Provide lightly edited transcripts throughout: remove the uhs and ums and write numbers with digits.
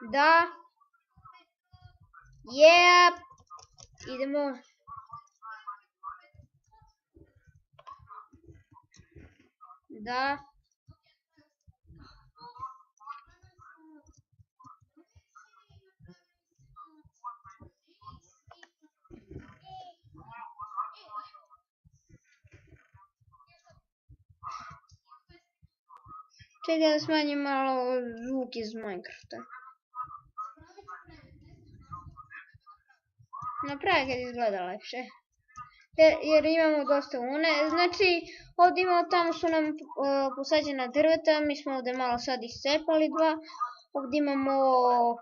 Da. Yep. Idemo. Da. Čekaj da smanjim malo zvuk iz Minecrafta. Napravi kad izgleda lepše. Jer imamo dosta une. Znači, ovdje imamo, tamo su nam posađena drveta, mi smo ovdje malo sad iscepali dva. Ovdje imamo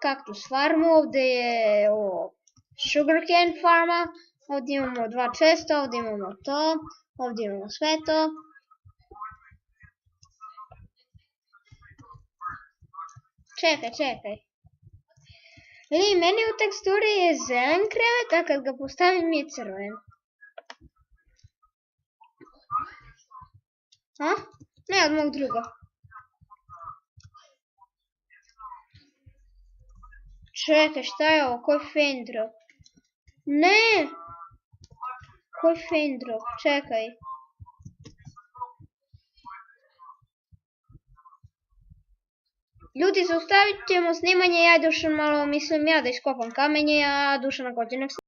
kaktus farmu, ovdje je sugarcane farma, ovdje imamo dva česta, ovdje imamo to, ovdje imamo sve to. Čekaj. Meni u teksturi je zelen krevet, a kad ga postavim je crven. Ne, od mog druga. Čekaj, šta je ovo? Koji fendro? Ne! Koji fendro? Čekaj. Ljudi, zaustavit ćemo snimanje, ja i Dušan malo, mislim ja da iskopam kamenje, a Dušan ako će nek